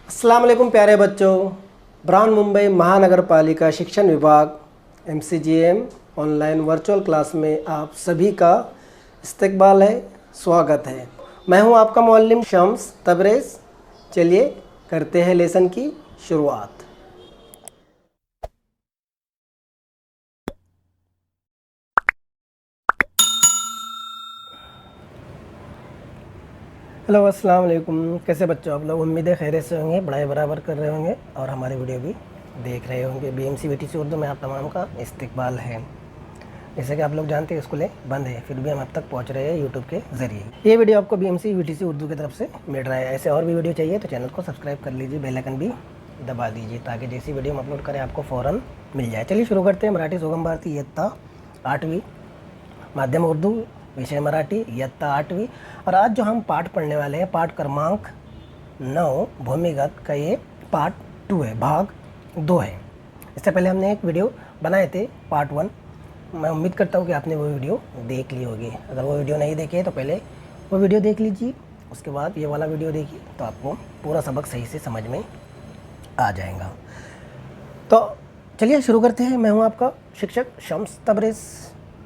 अस्सलाम वालेकुम प्यारे बच्चों। ब्राउन मुंबई महानगर पालिका शिक्षण विभाग MCGM ऑनलाइन वर्चुअल क्लास में आप सभी का इस्तकबाल है, स्वागत है। मैं हूं आपका मुअल्लिम शम्स तबरेज़। चलिए करते हैं लेसन की शुरुआत। हेलो अस्सलाम वालेकुम, कैसे बच्चों आप लोग? उम्मीद है खैरियत से होंगे, पढ़ाई बराबर कर रहे होंगे और हमारी वीडियो भी देख रहे होंगे। BMC VTC उर्दू में आप तमाम का इस्तकबाल है। जैसे कि आप लोग जानते हैं स्कूलें बंद है, फिर भी हम अब तक पहुंच रहे हैं यूट्यूब के ज़रिए। ये वीडियो आपको BMC VTC उर्दू की तरफ से मिल रहा है। ऐसे और भी वीडियो चाहिए तो चैनल को सब्सक्राइब कर लीजिए, बेल आइकन भी दबा दीजिए ताकि जैसी वीडियो हम अपलोड करें आपको फ़ौरन मिल जाए। चलिए शुरू करते हैं। मराठी सोगम भारती इयत्ता 8वीं, माध्यम उर्दू, विषय मराठी, इयत्ता 8वीं। और आज जो हम पाठ पढ़ने वाले हैं, पाठ क्रमांक 9 भूमिगत का ये पार्ट 2 है, भाग 2 है। इससे पहले हमने एक वीडियो बनाए थे पार्ट 1। मैं उम्मीद करता हूँ कि आपने वो वीडियो देख ली होगी। अगर वो वीडियो नहीं देखे तो पहले वो वीडियो देख लीजिए, उसके बाद ये वाला वीडियो देखिए तो आपको पूरा सबक सही से समझ में आ जाएगा। तो चलिए शुरू करते हैं। मैं हूँ आपका शिक्षक शम्स तबरेज़।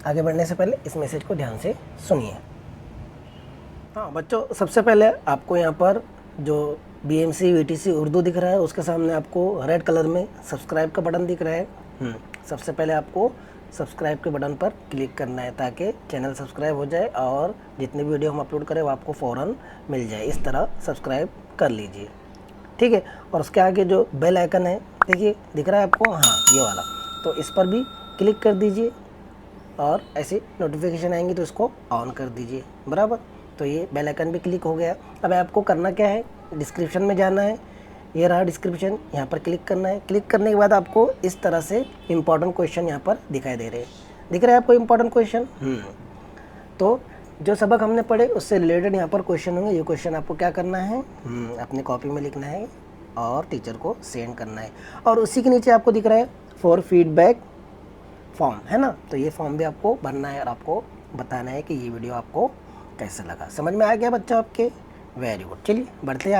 आगे बढ़ने से पहले इस मैसेज को ध्यान से सुनिए। हाँ बच्चों, सबसे पहले आपको यहाँ पर जो BMC VTC उर्दू दिख रहा है उसके सामने आपको रेड कलर में सब्सक्राइब का बटन दिख रहा है। सबसे पहले आपको सब्सक्राइब के बटन पर क्लिक करना है ताकि चैनल सब्सक्राइब हो जाए और जितनी वीडियो हम अपलोड करें वो आपको फ़ौरन मिल जाए। इस तरह सब्सक्राइब कर लीजिए, ठीक है। और उसके आगे जो बेल आइकन है, देखिए दिख रहा है आपको, हाँ ये वाला, तो इस पर भी क्लिक कर दीजिए और ऐसे नोटिफिकेशन आएंगी तो इसको ऑन कर दीजिए, बराबर। तो ये बेल आइकन भी क्लिक हो गया। अब आपको करना क्या है, डिस्क्रिप्शन में जाना है, ये रहा डिस्क्रिप्शन, यहाँ पर क्लिक करना है। क्लिक करने के बाद आपको इस तरह से इंपॉर्टेंट क्वेश्चन यहाँ पर दिखाई दे रहे हैं। दिख रहा है आपको इंपॉर्टेंट क्वेश्चन? तो जो सबक हमने पढ़े उससे रिलेटेड यहाँ पर क्वेश्चन होंगे। ये क्वेश्चन आपको क्या करना है, अपनी कॉपी में लिखना है और टीचर को सेंड करना है। और उसी के नीचे आपको दिख रहा है फॉर फीडबैक फॉर्म, है ना। तो ये फॉर्म भी आपको भरना है और आपको बताना है कि ये वीडियो आपको कैसा लगा। समझ में आ गया बच्चा आपके? Very good. चलिए बढ़ते हैं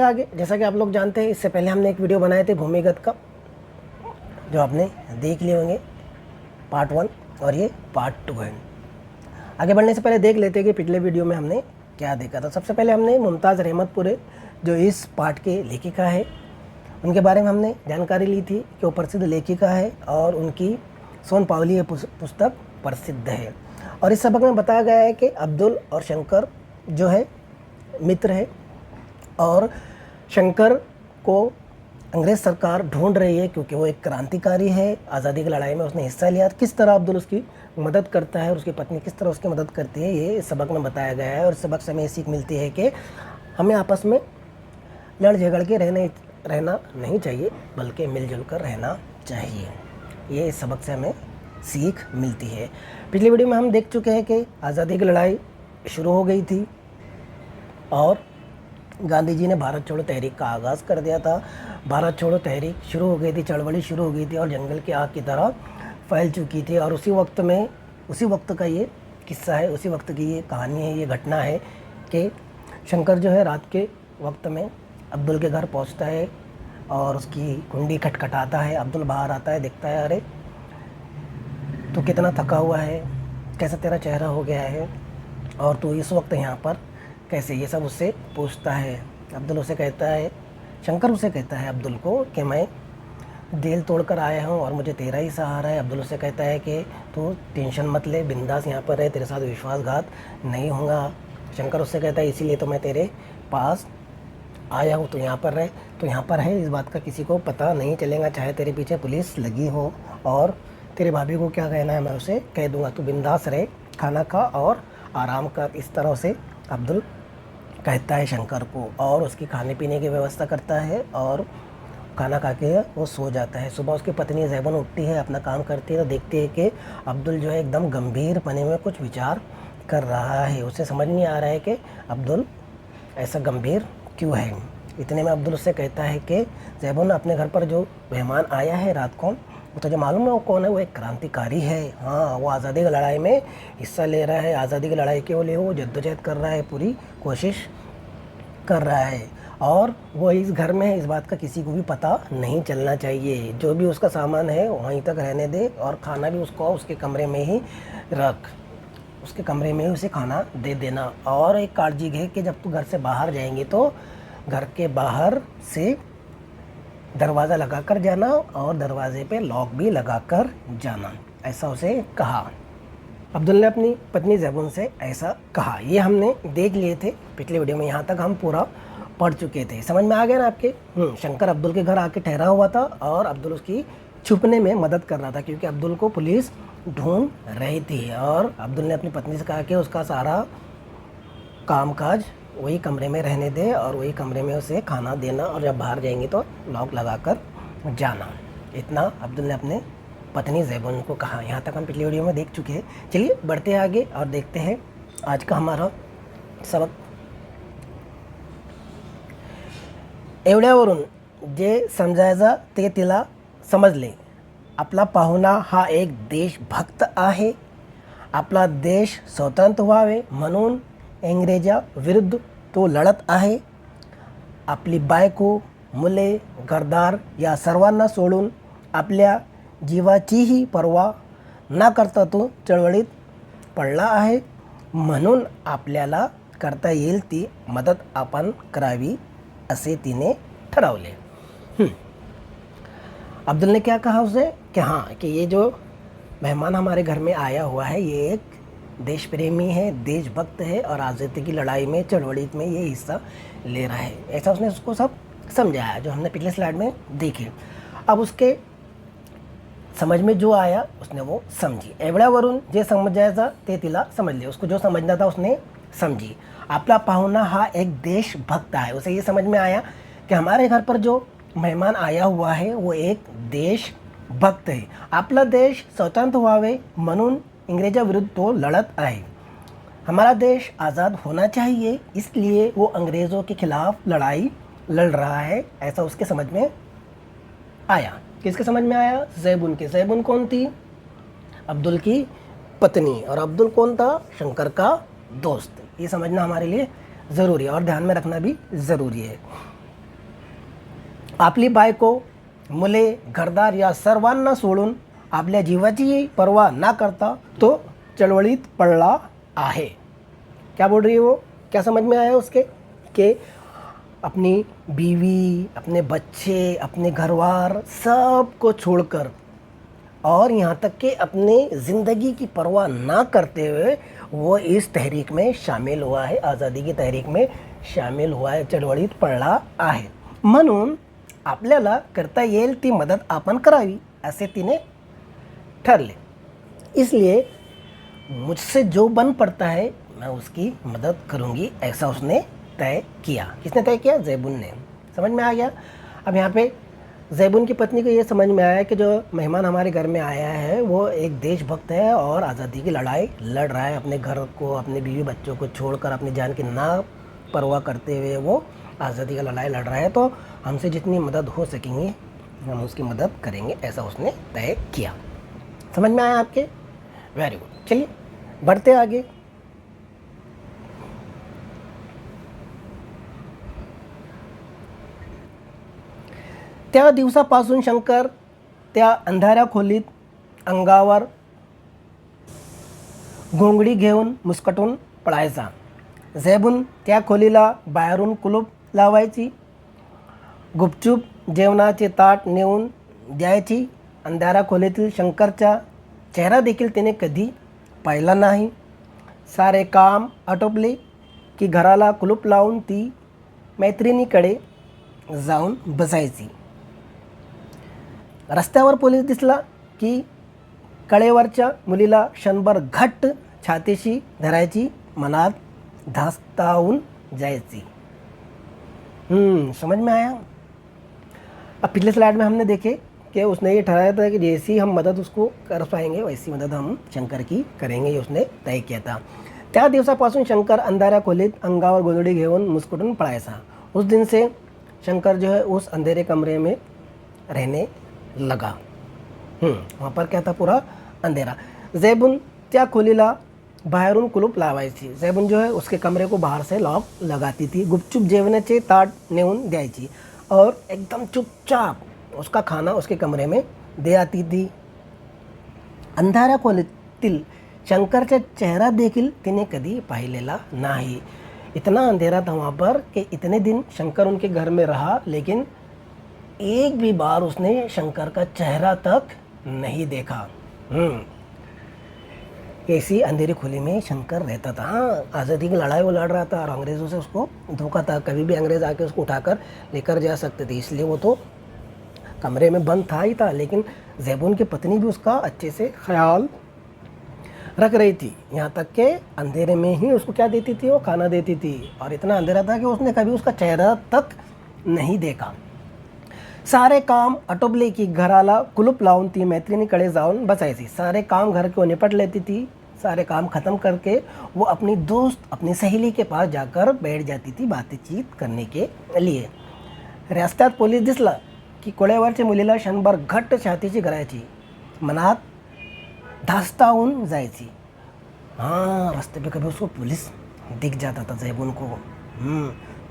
आगे। जैसा कि आप लोग जानते हैं, इससे पहले हमने एक वीडियो बनाए थे भूमिगत का, जो आपने देख लिए होंगे, पार्ट 1, और ये पार्ट 2 है। आगे बढ़ने से पहले देख लेते हैं कि पिछले वीडियो में हमने क्या देखा था। सबसे पहले हमने मुमताज़ रहमतपुरे, जो इस पाठ के लेखिका है, उनके बारे में हमने जानकारी ली थी कि वो प्रसिद्ध लेखिका है और उनकी सोन पावली ये पुस्तक प्रसिद्ध है। और इस सबक में बताया गया है कि अब्दुल और शंकर जो है मित्र है और शंकर को अंग्रेज़ सरकार ढूंढ रही है क्योंकि वो एक क्रांतिकारी है। आज़ादी की लड़ाई में उसने हिस्सा लिया। किस तरह अब्दुल उसकी मदद करता है और उसकी पत्नी किस तरह उसकी मदद करती है, ये इस सबक में बताया गया है। और इस सबक से हमें सीख मिलती है कि हमें आपस में लड़ झगड़ के रहना नहीं चाहिए, बल्कि मिलजुल कर रहना चाहिए। ये इस सबक से हमें सीख मिलती है। पिछली वीडियो में हम देख चुके हैं कि आज़ादी की लड़ाई शुरू हो गई थी और गांधी जी ने भारत छोड़ो तहरीक का आगाज़ कर दिया था। भारत छोड़ो तहरीक शुरू हो गई थी, चळवळी शुरू हो गई थी और जंगल की आग की तरह फैल चुकी थी। और उसी वक्त का ये किस्सा है, उसी वक्त की ये कहानी है, ये घटना है कि शंकर जो है रात के वक्त में अब्दुल के घर पहुंचता है और उसकी कुंडी खटखटाता है। अब्दुल बाहर आता है, देखता है, अरे तू कितना थका हुआ है, कैसा तेरा चेहरा हो गया है और तू इस वक्त यहाँ पर कैसे, ये सब उससे पूछता है। अब्दुल उसे कहता है, शंकर उसे कहता है अब्दुल को कि मैं दिल तोड़कर आया हूँ और मुझे तेरा ही सहारा है। अब्दुल उसे कहता है कि तू टेंशन मत ले, बिंदास यहाँ पर रहे, तेरे साथ विश्वासघात नहीं होगा। शंकर उससे कहता है इसीलिए तो मैं तेरे पास आया हूँ, तो यहाँ पर रहे। तो यहाँ पर है, इस बात का किसी को पता नहीं चलेगा, चाहे तेरे पीछे पुलिस लगी हो। और तेरे भाभी को क्या कहना है मैं उसे कह दूँगा, तू बिंदास रहे, खाना खा और आराम कर। इस तरह से अब्दुल कहता है शंकर को और उसकी खाने पीने की व्यवस्था करता है और खाना खा के वो सो जाता है। सुबह उसकी पत्नी ज़ैबन उठती है, अपना काम करती है तो देखती है कि अब्दुल जो है एकदम गंभीर पने में कुछ विचार कर रहा है। उसे समझ नहीं आ रहा है कि अब्दुल ऐसा गंभीर क्यों है। इतने में अब्दुल उससे कहता है कि ज़ैबन, अपने घर पर जो मेहमान आया है रात को, वो तुझे मालूम है वो कौन है? वो एक क्रांतिकारी है। हाँ, वो आज़ादी की लड़ाई में हिस्सा ले रहा है। आज़ादी की लड़ाई के लिए वो जद्दोजहद कर रहा है, पूरी कोशिश कर रहा है। और वो इस घर में है, इस बात का किसी को भी पता नहीं चलना चाहिए। जो भी उसका सामान है वहीं तक रहने दे, और खाना भी उसको उसके कमरे में ही रख, उसके कमरे में ही उसे खाना दे देना। और एक काळजी घे कि जब तू घर से बाहर जाएंगे तो घर के बाहर से दरवाज़ा लगा कर जाना, और दरवाजे पे लॉक भी लगा कर जाना, ऐसा उसे कहा। अब्दुल ने अपनी पत्नी ज़ैबुन से ऐसा कहा। ये हमने देख लिए थे पिछले वीडियो में, यहाँ तक हम पूरा पढ़ चुके थे। समझ में आ गया ना आपके? शंकर अब्दुल के घर आके ठहरा हुआ था और अब्दुल उसकी छुपने में मदद कर रहा था, क्योंकि अब्दुल को पुलिस ढूंढ रही थी। और अब्दुल ने अपनी पत्नी से कहा कि उसका सारा कामकाज वही कमरे में रहने दे, और वही कमरे में उसे खाना देना, और जब बाहर जाएंगे तो लॉक लगा कर जाना। इतना अब्दुल ने अपने पत्नी ज़ैबुन को कहा। यहाँ तक हम पिछली वीडियो में देख चुके हैं। चलिए बढ़ते हैं आगे और देखते हैं आज का हमारा सबक। एवढ्यावरून जे समजायचं ते तिला समजले। आपला पाहुणा हा एक देशभक्त आहे। आपला देश स्वतंत्र व्हावे म्हणून इंग्रजाविरुद्ध तो लढत आहे। आपली बायको, मुले, घरदार या सर्वांना सोडून आपल्या जीवाचीही पर्वा न करता तो चळवळीत पडला आहे। म्हणून आपल्याला करता येईल ती मदत आपण करावी असे तिने ठरवले। अब्दुल ने क्या कहा उसे कि हाँ, कि ये जो मेहमान हमारे घर में आया हुआ है ये एक देश प्रेमी है, देशभक्त है, और आज़ादी की लड़ाई में, चळवळी में ये हिस्सा ले रहा है। ऐसा उसने उसको सब समझाया, जो हमने पिछले स्लाइड में देखे। अब उसके समझ में जो आया उसने वो समझी। एवढ्यावरून जे समजायचं ते तिला समजले। उसको जो समझना था उसने समझी। आपला पाहुणा हा एक देशभक्त है। उसे ये समझ में आया कि हमारे घर पर जो मेहमान आया हुआ है वो एक देशभक्त है। आपला देश स्वतंत्र व्हावे म्हणून इंग्रजाविरुद्ध तो लड़त आहे। हमारा देश आज़ाद होना चाहिए, इसलिए वो अंग्रेज़ों के खिलाफ लड़ाई लड़ रहा है। ऐसा उसके समझ में आया। किसके समझ में आया? ज़ैबुन के। ज़ैबुन कौन थी? अब्दुल की पत्नी। और अब्दुल कौन था? शंकर का दोस्त। ये समझना हमारे लिए ज़रूरी है और ध्यान में रखना भी ज़रूरी है। आपली बायको, मुले, घरदार या सर्वांना सोडून आपल्या जीवाची पर्वा ना करता तो चळवळीत पडला आहे। क्या बोल रही है वो? क्या समझ में आया उसके? कि अपनी बीवी, अपने बच्चे, अपने घरवार सब को छोड़कर, और यहाँ तक कि अपने ज़िंदगी की परवाह ना करते हुए वो इस तहरीक में शामिल हुआ है, आज़ादी की तहरीक में शामिल हुआ है, चळवळीत पडला आहे। म्हणून आपल्याला करता येईल ती मदत आपण करावी असे तिने ठरले। इसलिए मुझसे जो बन पड़ता है मैं उसकी मदद करूँगी, ऐसा उसने तय किया। किसने तय किया? ज़ैबुन ने। समझ में आ गया? अब यहाँ पे ज़ैबुन की पत्नी को ये समझ में आया कि जो मेहमान हमारे घर में आया है वो एक देशभक्त है और आज़ादी की लड़ाई लड़ रहा है। अपने घर को, अपने बीवी बच्चों को छोड़कर, अपनी जान की ना परवाह करते हुए वो आज़ादी की लड़ाई लड़ रहा है। तो हमसे जितनी मदद हो सकेंगी हम उसकी मदद करेंगे, ऐसा उसने तय किया। समझ में आया आपके? Very good. चलिए बढ़ते आगे। त्या दिवसापासून शंकर त्या अंधाऱ्या खोलीत अंगावर घोंगडी घेऊन मुस्कटून पळायचा। ज़ैबुन त्या खोलीला बाहेरून कुलूप लावायची, गुपचूप जेवणाचे ताट नेऊन द्यायची। अंधाऱ्या खोलीतील शंकरचा चेहरा देखील तिने कधी पाहिला नाही। सारे काम आटोपले की घराला कुलूप लावून ती मैत्रिणीकडे जाऊन बसायची। रस्त्यावर पोलीस दिसला की कडेवरच्या मुलीला क्षणभर घट्ट छातीशी धरायची, मनात धास्तावून जायची। समझ में आया? अब पिछले स्लाइड में हमने देखे कि उसने ये ठहराया था कि जैसी हम मदद उसको कर पाएंगे वैसी मदद हम शंकर की करेंगे, ये उसने तय किया था। त्या दिवसापासून शंकर अंधाऱ्या खोलीत अंगावर गोधडी घेऊन मुस्कुटून पळायचा। उस दिन से शंकर जो है उस अंधेरे कमरे में रहने लगा। वहाँ पर क्या था, पूरा अंधेरा। जैबून त्या खोलीला बाहेरून कुलूप लावायची। जैबून जो है उसके कमरे को बाहर से लॉक लगाती थी। गुपचुप जेवणाचे ताट नेऊन द्यायची और एकदम चुपचाप उसका खाना उसके कमरे में दे आती थी। अंधाऱ्या खोलीतील शंकरचा चेहरा देखील तिने कधी पाहिलेला नाही। इतना अंधेरा था वहाँ पर कि इतने दिन शंकर उनके घर में रहा, लेकिन एक भी बार उसने शंकर का चेहरा तक नहीं देखा। ऐसी अंधेरी खुली में शंकर रहता था। हाँ, आज़ादी की लड़ाई वो लड़ रहा था और अंग्रेज़ों से उसको धोखा था, कभी भी अंग्रेज़ आके उसको उठाकर लेकर जा सकते थे, इसलिए वो तो कमरे में बंद था ही था। लेकिन जैबून की पत्नी भी उसका अच्छे से ख्याल रख रही थी, यहाँ तक कि अंधेरे में ही उसको क्या देती थी, वो खाना देती थी। और इतना अंधेरा था कि उसने कभी उसका चेहरा तक नहीं देखा। सारे काम आटोपले की घराला कुलूप लावून ती मैत्रिणीकडे जाऊन बसायची। सारे काम घर को निपट लेती थी। सारे काम ख़त्म करके वो अपनी दोस्त, अपनी सहेली के पास जाकर बैठ जाती थी बातचीत करने के लिए। रस्त्यात पोलीस दिसला की कोळ्यावरच्या मुलीला क्षणभर घट्ट छातीची करायची, मनात धास्तावून जायची। हाँ, रास्ते पे कभी उसको पुलिस दिख जाता था जैबून को,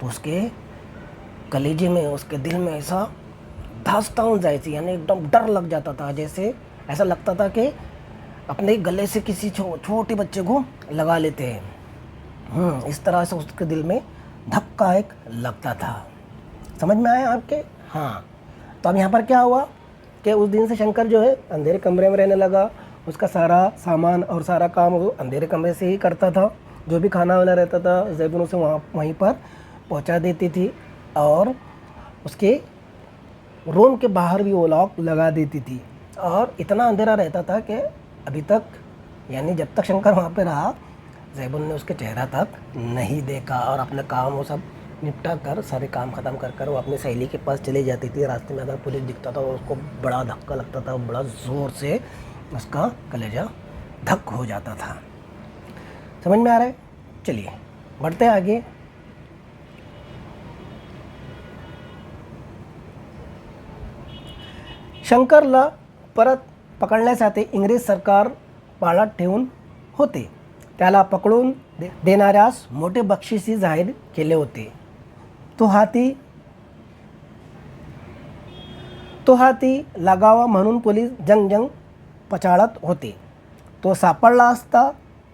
तो उसके कलेजे में, उसके दिल में ऐसा धास्तावून जायची, यानी एकदम डर लग जाता था। जैसे ऐसा लगता था कि अपने गले से किसी छोटे बच्चे को लगा लेते हैं। इस तरह से उसके दिल में धक्का एक लगता था। समझ में आया आपके? हाँ। तो अब यहाँ पर क्या हुआ कि उस दिन से शंकर जो है अंधेरे कमरे में रहने लगा। उसका सारा सामान और सारा काम वो अंधेरे कमरे से ही करता था। जो भी खाना वाना रहता था जैबून उसे वहीं पर पहुँचा देती थी और उसके रूम के बाहर भी वो लॉक लगा देती थी। और इतना अंधेरा रहता था कि अभी तक, यानी जब तक शंकर वहाँ पे रहा, जैबून ने उसके चेहरा तक नहीं देखा। और अपने काम वो सब निपटा कर, सारे काम ख़त्म कर कर वो अपनी सहेली के पास चली जाती थी। रास्ते में अगर पुलिस दिखता था, उसको बड़ा धक्का लगता था, बड़ा ज़ोर से उसका कलेजा धक हो जाता था। समझ में आ रहा है? चलिए बढ़ते आगे। शंकरला परत पकडण्यासाठी इंग्रज सरकार पाळत ठेवून होते। त्याला पकडून देणाऱ्यास मोठे बक्षीसी जाहीर केले होते। तो हाती लागावा म्हणून पोलीस जंग पछाडत होते। तो सापडला असता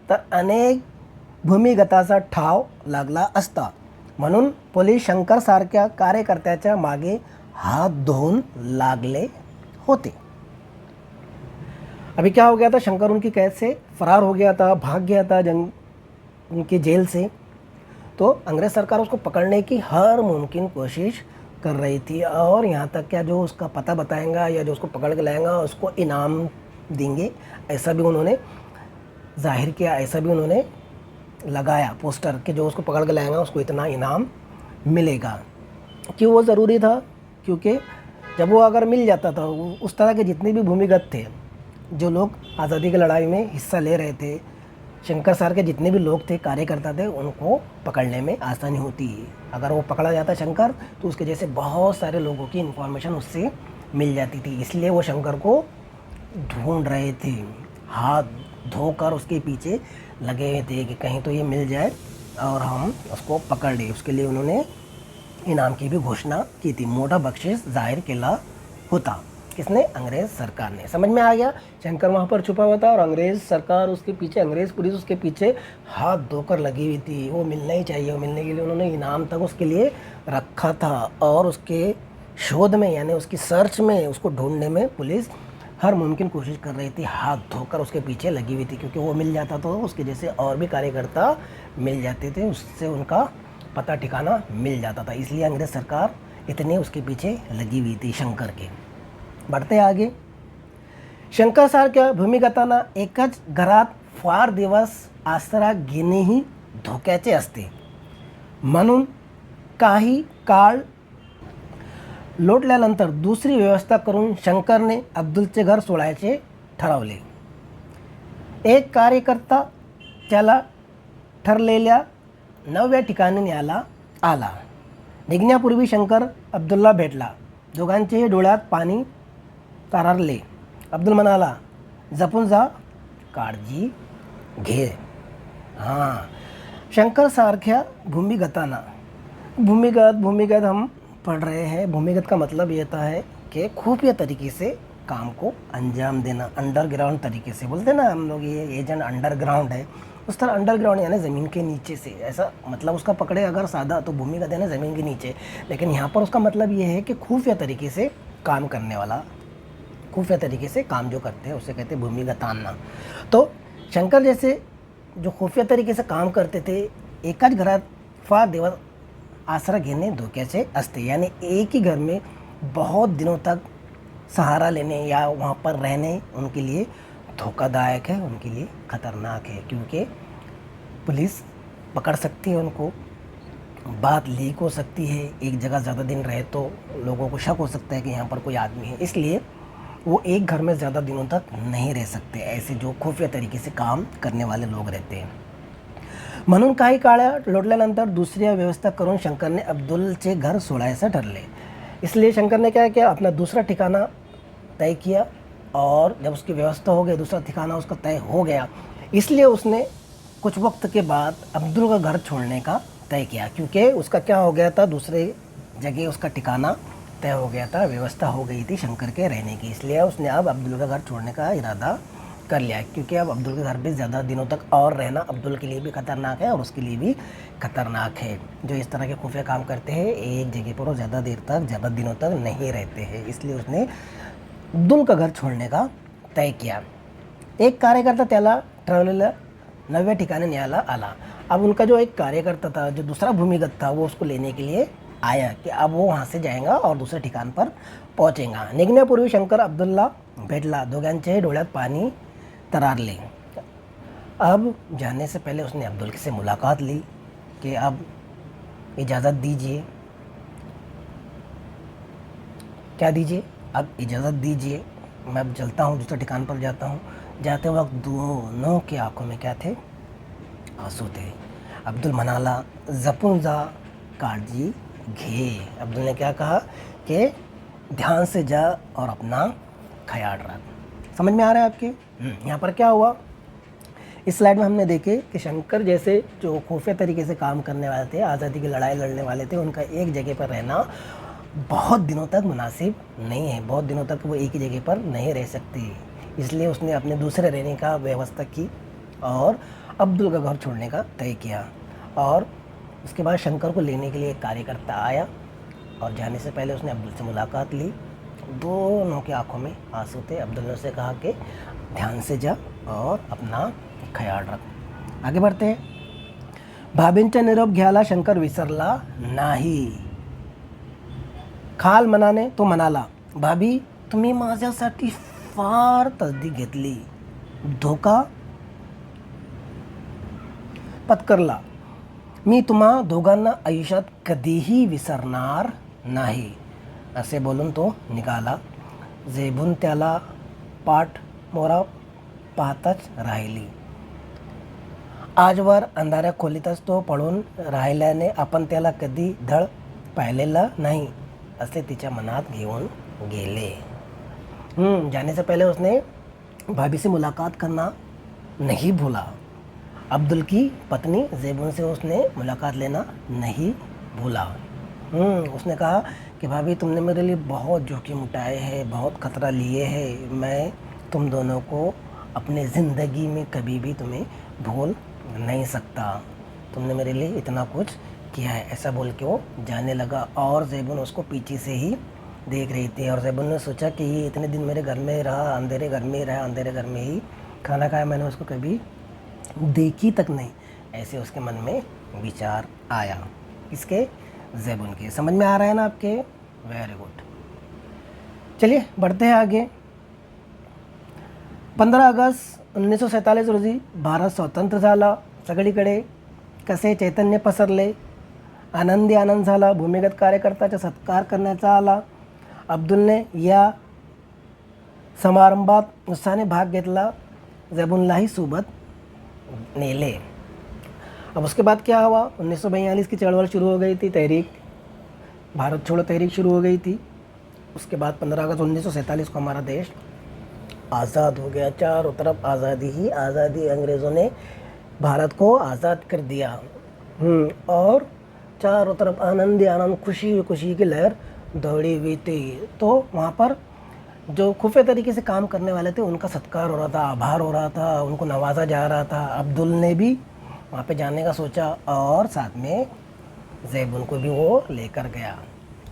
तर अनेक भूमिगताचा ठाव लागला असता, म्हणून पोलीस शंकरसारख्या कार्यकर्त्याच्या मागे हाथ धोऊन लागले होते। अभी क्या हो गया था, शंकर उनकी कैद से फरार हो गया था, भाग गया था उनकी जेल से। तो अंग्रेज़ सरकार उसको पकड़ने की हर मुमकिन कोशिश कर रही थी। और यहाँ तक क्या, जो उसका पता बताएगा या जो उसको पकड़ के लाएगा उसको इनाम देंगे, ऐसा भी उन्होंने जाहिर किया, ऐसा भी उन्होंने लगाया पोस्टर कि जो उसको पकड़ के लाएगा उसको इतना इनाम मिलेगा। क्यों वो ज़रूरी था? क्योंकि जब वो अगर मिल जाता था, उस तरह के जितने भी भूमिगत थे, जो लोग आज़ादी की लड़ाई में हिस्सा ले रहे थे, शंकर सर के जितने भी लोग थे, कार्यकर्ता थे, उनको पकड़ने में आसानी होती। अगर वो पकड़ा जाता शंकर, तो उसके जैसे बहुत सारे लोगों की इन्फॉर्मेशन उससे मिल जाती थी। इसलिए वो शंकर को ढूंढ रहे थे, हाथ धोकर उसके पीछे लगे हुए थे कि कहीं तो ये मिल जाए और हम उसको पकड़ लें। उसके लिए उन्होंने इनाम की भी घोषणा की थी, मोटा बख्शिश जाहिर केला होता। किसने? अंग्रेज़ सरकार ने। समझ में आ गया? शंकर वहाँ पर छुपा हुआ था और अंग्रेज़ सरकार उसके पीछे, अंग्रेज़ पुलिस उसके पीछे हाथ धोकर लगी हुई थी। वो मिलना ही चाहिए, वो मिलने के लिए उन्होंने इनाम तक उसके लिए रखा था। और उसके शोध में, यानी उसकी सर्च में, उसको ढूंढने में पुलिस हर मुमकिन कोशिश कर रही थी, हाथ धोकर उसके पीछे लगी हुई थी। क्योंकि वो मिल जाता तो उसके जैसे और भी कार्यकर्ता मिल जाते थे, उससे उनका पता ठिकाना मिल जाता था। इसलिए अंग्रेज़ सरकार इतने उसके पीछे लगी हुई थी शंकर के। बढ़ते आगे। शंकरसारख्या भूमिगतांना एकच घरात फार दिवस आसरा घेणेही धोक्याचे असते, म्हणून काही काळ लोटल्यानंतर दुसरी व्यवस्था करून शंकरने अब्दुलचे घर सोडायचे ठरवले। एक कार्यकर्ता त्याला ठरलेल्या 9व्या ठिकाणी न्यायला आला। निघण्यापूर्वी शंकर अब्दुलला भेटला। दोघांचेही डोळ्यात पाणी तारारले। अब्दुल म्हणाला, जपून जा, काळजी घे. हाँ, शंकर सारख्या भूमिगताना, भूमिगत हम पढ़ रहे हैं. भूमिगत का मतलब ये होता है कि खुफिया तरीके से काम को अंजाम देना, अंडरग्राउंड तरीके से. बोलते हैं ना हम लोग, ये एजेंट अंडरग्राउंड है, उस तरह अंडरग्राउंड यानी ज़मीन के नीचे से. ऐसा मतलब उसका पकड़े अगर सादा तो भूमिगत है ना ज़मीन के नीचे, लेकिन यहाँ पर उसका मतलब ये है कि खुफिया तरीके से काम करने वाला, खुफिया तरीके से काम जो करते हैं उसे कहते हैं भूमिगताना. तो शंकर जैसे जो खुफिया तरीके से काम करते थे, एकाच घरात फार दिवस आसरा घेणे धोक्याचे असते. यानी एक ही घर में बहुत दिनों तक सहारा लेने या वहाँ पर रहने उनके लिए धोखादायक है, उनके लिए ख़तरनाक है, क्योंकि पुलिस पकड़ सकती है उनको, बात लीक हो सकती है, एक जगह ज़्यादा दिन रहे तो लोगों को शक हो सकता है कि यहाँ पर कोई आदमी है. इसलिए वो एक घर में ज़्यादा दिनों तक नहीं रह सकते, ऐसे जो खुफिया तरीके से काम करने वाले लोग रहते हैं. म्हणून काही काळा लोटल्यानंतर दुसरी व्यवस्था करून शंकरने अब्दुलचे घर सोडायचं ठरले. इसलिए शंकर ने क्या किया, अपना दूसरा ठिकाना तय किया. और जब उसकी व्यवस्था हो गई, दूसरा ठिकाना उसका तय हो गया, इसलिए उसने कुछ वक्त के बाद अब्दुल का घर छोड़ने का तय किया, क्योंकि उसका क्या हो गया था, दूसरे जगह उसका ठिकाना तय हो गया था, व्यवस्था हो गई थी शंकर के रहने की. इसलिए उसने अब अब्दुल का घर छोड़ने का इरादा कर लिया, क्योंकि अब अब्दुल के घर पे ज़्यादा दिनों तक और रहना अब्दुल के लिए भी ख़तरनाक है और उसके लिए भी ख़तरनाक है. जो इस तरह के खुफिया काम करते हैं, एक जगह पर वो ज़्यादा देर तक, ज़्यादा दिनों तक नहीं रहते हैं. इसलिए उसने अब्दुल का घर छोड़ने का तय किया. एक कार्यकर्ता त्याला ठरवलेल्या नव्या ठिकाणी न्यायला आला. अब उनका जो एक कार्यकर्ता था, जो दूसरा भूमिगत था, वो उसको लेने के लिए आया कि अब वो वहाँ से जाएगा और दूसरे ठिकाण पर पहुँचेगा. निघण्यापूर्वी शंकर अब्दुलला भेटला. दोघांच्याही डोळ्यात पाणी तरारले. अब जाने से पहले उसने अब्दुल से मुलाकात ली कि अब इजाज़त दीजिए. क्या दीजिए? अब इजाज़त दीजिए, मैं अब चलता हूँ, दूसरे ठिकान पर जाता हूँ. जाते वक्त दोनों की आंखों में क्या थे? आंसू थे. अब्दुल म्हणाला, जपून जा, काळजी घे. अब्दुल ने क्या कहा कि ध्यान से जा और अपना ख्याल रख. समझ में आ रहा है आपके? यहाँ पर क्या हुआ, इस स्लाइड में हमने देखे कि शंकर जैसे जो खुफिया तरीके से काम करने वाले थे, आज़ादी की लड़ाई लड़ने वाले थे, उनका एक जगह पर रहना बहुत दिनों तक मुनासिब नहीं है. बहुत दिनों तक वो एक ही जगह पर नहीं रह सकते. इसलिए उसने अपने दूसरे रहने का व्यवस्था की और अब्दुल का घर छोड़ने का तय किया. और उसके बाद शंकर को लेने के लिए एक कार्यकर्ता आया और जाने से पहले उसने अब्दुल से मुलाकात ली. दोनों की आंखों में आंसू थे. अब्दुल ने उसे कहा कि ध्यान से जा और अपना ख्याल रख. आगे बढ़ते हैं. भाभींचा निरोप घ्यायला शंकर विसरला नाही. खाल मनाने तो म्हणाला, भाभी तुम्ही माझ्यासाठी फार तसदी घेतली, धोका पत्करला. मी तुम्हा दोघांना आयुष्यात कधीही विसरणार नाही. असे बोलून तो निघाला. जेबून त्याला पाठ मोरा पाहताच राहिली. आजवर अंधाऱ्या खोलीतच तो पडून राहिल्याने आपण त्याला कधी धड पाहिलेला नाही असे तिच्या मनात घेऊन गेले. जाने से पहले उसने भाभी से मुलाकात करना नहीं भूला. अब्दुल की पत्नी जेबून से उसने मुलाकात लेना नहीं भूला. उसने कहा कि भाभी तुमने मेरे लिए बहुत जोखिम उठाए हैं, बहुत खतरा लिए हैं, मैं तुम दोनों को अपने ज़िंदगी में कभी भी तुम्हें भूल नहीं सकता, तुमने मेरे लिए इतना कुछ किया है. ऐसा बोल के वो जाने लगा और जेबून उसको पीछे से ही देख रही थी. और जेबून ने सोचा कि ये इतने दिन मेरे घर में रहा, अंधेरे घर में रहा, अंधेरे घर में ही खाना खाया, मैंने उसको कभी देखी तक नहीं. ऐसे उसके मन में विचार आया. किसके? जेबून के. समझ में आ रहा है ना आपके? Very good. चलिए बढ़ते हैं आगे. 15 ऑगस्ट 1947 रोजी भारत स्वतंत्र झाला. सगळीकडे कसे चैतन्य पसरले, आनंदी आनंद झाला. भूमिगत कार्यकर्त्याचा सत्कार करण्याचा आला. अब्दुलने या समारंभात उत्साहाने भाग घेतला. जेबूनलाही सोबत नेले. अब उसके बाद क्या हुआ, 1942 की चळवळ शुरू हो गई थी, तहरीक भारत छोड़ो तहरीक शुरू हो गई थी. उसके बाद 15 अगस्त 1947 को हमारा देश आज़ाद हो गया, चारों तरफ आज़ादी ही आज़ादी, अंग्रेज़ों ने भारत को आज़ाद कर दिया। और चारों तरफ आनंद ही आनंद, खुशी खुशी की लहर दौड़ी हुई थी। तो वहाँ पर जो खुफिया तरीके से काम करने वाले थे उनका सत्कार हो रहा था, आभार हो रहा था, उनको नवाजा जा रहा था। अब्दुल ने भी वहाँ पे जाने का सोचा और साथ में ज़ैबुन को भी वो लेकर गया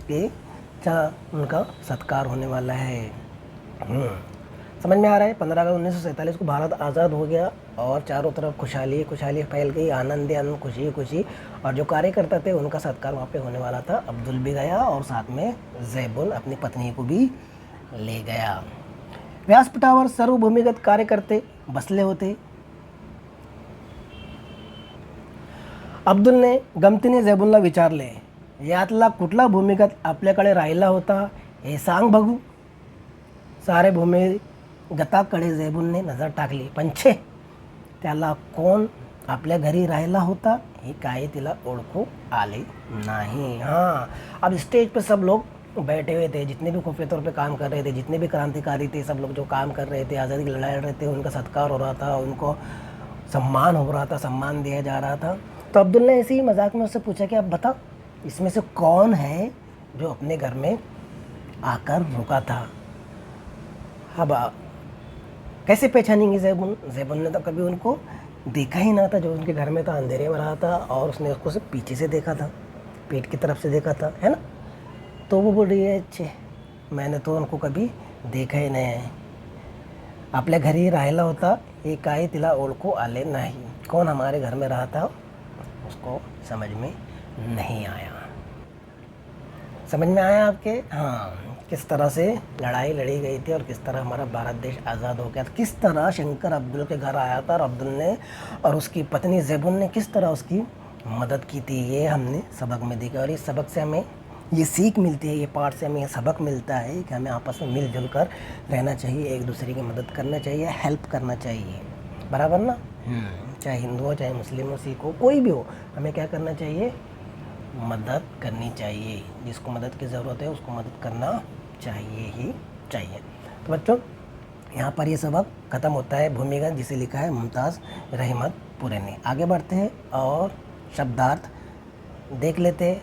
कि अच्छा उनका सत्कार होने वाला है। समझ में आ रहा है। 15 अगस्त 1947 को भारत आज़ाद हो गया और चारों तरफ खुशहाली खुशहाली फैल गई, आनंद आनंद, खुशी खुशी। और जो कार्यकर्ता थे उनका सत्कार वहाँ पे होने वाला था। अब्दुल भी गया और साथ में ज़ैबुन अपनी पत्नी को भी ले गया। व्यासपीठावर सर्व भूमिगत कार्य करते बसले होते। अब्दुलने गमतीने ज़ैबुनला विचारले, यातला कुठला भूमिगत आपल्याकडे राहिला होता हे सांग बघू. सारे भूमिगताकडे ज़ैबुनने नजर टाकली, पण छे त्याला कोण आपल्या घरी राहिला होता हे काही तिला ओळखू आले नहीं. हाँ, अब स्टेज पे सब लोग बैठे हुए थे, जितने भी खुफिया तौर पे काम कर रहे थे, जितने भी क्रांतिकारी थे, सब लोग जो काम कर रहे थे, आज़ादी की लड़ाई लड़ रहे थे, उनका सत्कार हो रहा था, उनको सम्मान हो रहा था, सम्मान दिया जा रहा था. तो अब्दुल ने ऐसे ही मजाक में उससे पूछा कि अब बता इसमें से कौन है जो अपने घर में आकर रुका था. अब कैसे पहचानेंगे ज़ैबुन. ज़ैबुन ने तो कभी उनको देखा ही ना था, जो उनके घर में था अंधेरे में रहा था और उसने उसको सिर्फ पीछे से देखा था, पेट की तरफ से देखा था, है ना. तो वो बोल रही है अच्छे मैंने तो उनको कभी देखा ही नहीं है. आपल्या घरी राहिला होता हे काही तिला ओळखू आले नाही. कौन हमारे घर में रहा था उसको समझ में नहीं आया. समझ में आया आपके. हाँ, किस तरह से लड़ाई लड़ी गई थी और किस तरह हमारा भारत देश आज़ाद हो गया था. किस तरह शंकर अब्दुल के घर आया था और अब्दुल ने और उसकी पत्नी ज़ैबुन ने किस तरह उसकी मदद की थी, ये हमने सबक में देखा. और इस सबक से हमें ये सीख मिलती है, ये पाठ से हमें ये सबक मिलता है कि हमें आपस में मिलजुल कर रहना चाहिए, एक दूसरे की मदद करना चाहिए, हेल्प करना चाहिए. बराबर ना. चाहे हिंदू हो, चाहे मुस्लिम हो, सिख हो, कोई भी हो, हमें क्या करना चाहिए, मदद करनी चाहिए. जिसको मदद की ज़रूरत है उसको मदद करना चाहिए ही चाहिए. तो बच्चों यहाँ पर ये सबक ख़त्म होता है भूमिगत, जिसे लिखा है मुमताज़ रहमतपुरे ने. आगे बढ़ते हैं और शब्दार्थ देख लेते हैं.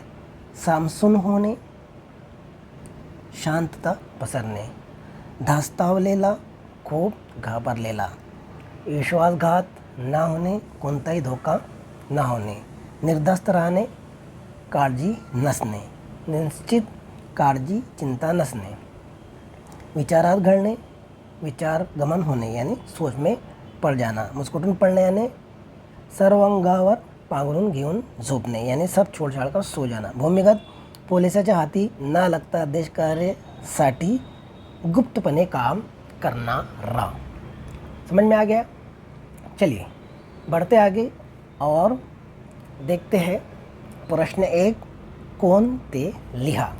सामसून होणे, शांतता पसरणे, धास्तावलेला, खूप घाबरलेला, विश्वासघात ना होणे, कोणताही धोका ना होणे, निर्धास्त राहणे, काळजी नसणे, निश्चित काळजी चिंता नसणे, विचारात घडणे, विचार गमन होणे यानी सोच में पड़ जाना, मुस्कुटून पडणे यानी सर्व अंगावर पांघरून घेऊन झोपणे यानी सब छोड़ कर सो जाना. भूमिगत, पोलिसाच्या हाती ना लगता देशकार्यासाठी गुप्तपणे काम करणारा. समझ में आ गया. चलिए बढ़ते आगे और देखते हैं प्रश्न 1 कौन ते लिहा.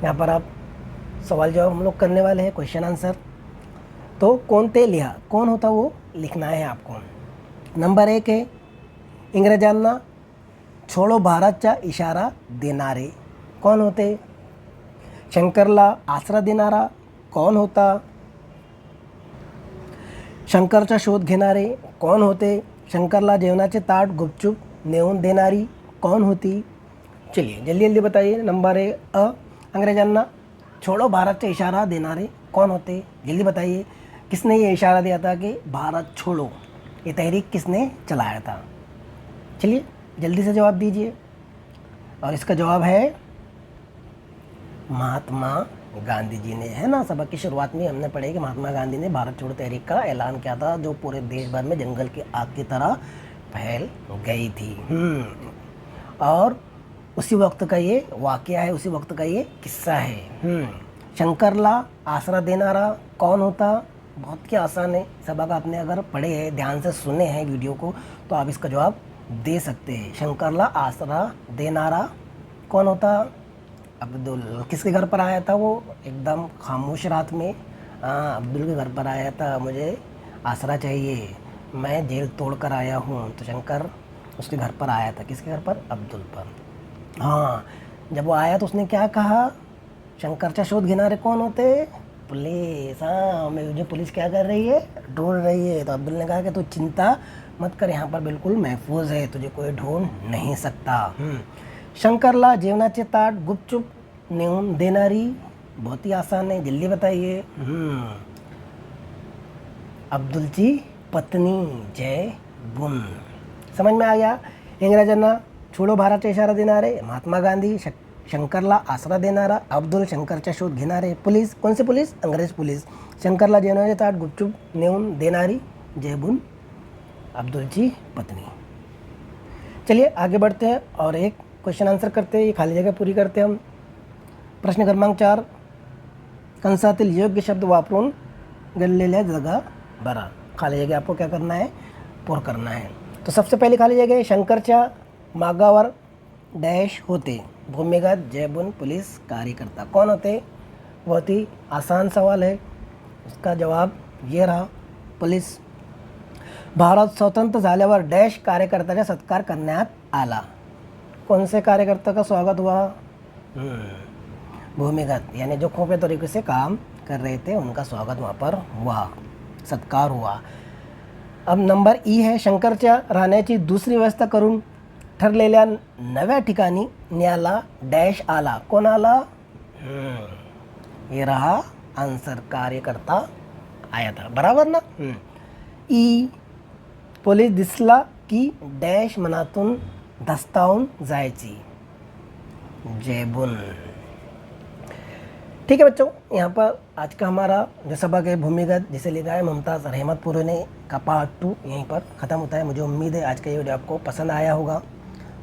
यहाँ पर आप सवाल जवाब हम लोग करने वाले हैं, क्वेश्चन आंसर. तो कौन ते लिहा, कौन होता वो लिखना है आपको. नंबर 1 है इंग्रजांना छोड़ो भारतचा इशारा देणारे. कौन होते. शंकरला आसरा देणारा कौन होता. शंकरचा शोध घेणारे कौन होते. शंकरला जेवणाचे ताट गुपचूप नेऊन देणारी कौन होती. चलिए जल्दी जल्दी बताइए. नंबर 1 अंग्रेजांना छोड़ो भारत का इशारा देनारे कौन होते. जल्दी बताइए. किसने ये इशारा दिया था कि भारत छोड़ो, ये तहरीक किसने चलाया था. चलिए जल्दी से जवाब दीजिए. और इसका जवाब है महात्मा गांधी जी ने, है ना. सबक की शुरुआत में हमने पढ़े कि महात्मा गांधी ने भारत छोड़ो तहरीक का ऐलान किया था, जो पूरे देश भर में जंगल की आग की तरह फैल गई थी. और उसी वक्त का ये वाक़या है, उसी वक्त का ये किस्सा है. शंकरला आसरा देनारा कौन होता. बहुत ही आसान है. सबक आपने अगर पढ़े हैं, ध्यान से सुने हैं वीडियो को, तो आप इसका जवाब दे सकते हैं. शंकरला आसरा देनारा कौन होता. अब्दुल. किसके घर पर आया था वो, एकदम खामोश रात में. अब्दुल के घर पर आया था, मुझे आसरा चाहिए, मैं जेल तोड़ कर आया हूँ. तो शंकर उसके घर पर आया था. किसके घर पर, अब्दुल पर. हाँ, जब वो आया तो उसने क्या कहा. शंकरचा शोध घेणारे कौन होते. पुलिस, हाँ मुझे पुलिस क्या कर रही है, ढूंढ रही है। तो अब्दुल ने कहा कि तू चिंता मत कर, यहाँ पर बिल्कुल महफूज है, तुझे कोई ढूंढ नहीं सकता। शंकरला जेवणाचे ताट गुपचुप नेऊन देणारी, बहुत ही आसान है, जल्दी बताइए। अब्दुलची पत्नी जयबुन। समझ में आ गया। इंग्रजांना छोडो भारतचा इशारा देणारे महात्मा गांधी, शंकरला आसरा देणारा अब्दुल, शंकरचा शोध घेणारे पुलिस, कौन सी पुलिस, अंग्रेज पुलिस, शंकरला जेवणाचे ताट गुपचुप नेऊन देणारी जयबुन, अब्दुलची पत्नी। चलिए आगे बढ़ते हैं और एक क्वेश्चन आंसर करते हैं, ये खाली जगह पूरी करते हैं हम। प्रश्न क्रमांक 4, कंसातील योग्य शब्द वापरून गणलेल्या जागा भरा। खाली जगह आपको क्या करना है, पूर करना है। तो सबसे पहली खाली जगह है, शंकरच्या मागावर डैश होते, भूमिगत जयबुन पुलिस कार्यकर्ता। कौन होते, बहुत ही आसान सवाल है, उसका जवाब ये रहा, पुलिस। भारत स्वतंत्र झाल्यावर डैश कार्यकर्त्याचा सत्कार करण्यात आला। कौन से कार्यकर्ता का स्वागत हुआ, भूमिगत, यानी जो खुफिया तरीके से काम कर रहे थे उनका स्वागत वहाँ पर हुआ, सत्कार हुआ। अब नंबर ई है, शंकरच्या राहण्याची दुसरी व्यवस्था करून ठरलेल्या नव्या ठिकाणी न्याला डैश आला। कौन आला, ये रहा आंसर, कार्यकर्ता आया था, बराबर ना। ई, पोलीस दिसला की डैश मनातून धस्तावून जायची, जयबुन। ठीक है बच्चों, यहाँ पर आज का हमारा जो सबक है भूमिगत, जिसे लिखा है मुमताज़ रहमतपुर ने का पार्ट 2 यहीं पर ख़त्म होता है। मुझे उम्मीद है आज का ये वीडियो आपको पसंद आया होगा।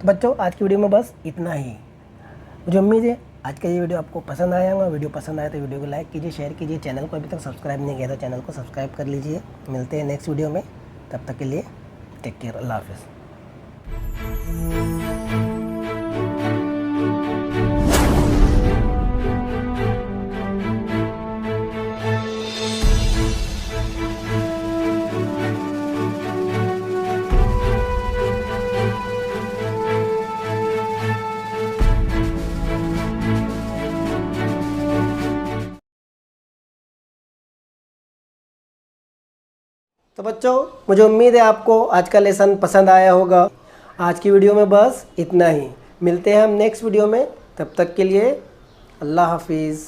तो बच्चों आज की वीडियो में बस इतना ही। मुझे उम्मीद है आज का ये वीडियो आपको पसंद आया होगा। वीडियो पसंद आया तो वीडियो को लाइक कीजिए, शेयर कीजिए, चैनल को अभी तक सब्सक्राइब नहीं किया तो चैनल को सब्सक्राइब कर लीजिए। मिलते हैं नेक्स्ट वीडियो में, तब तक के लिए टेक केयर, अल्लाह हाफिज़। तो बच्चों मुझे उम्मीद है आपको आज का लेसन पसंद आया होगा। आज की वीडियो में बस इतना ही, मिलते हैं हम नेक्स्ट वीडियो में, तब तक के लिए अल्लाह हाफिज़।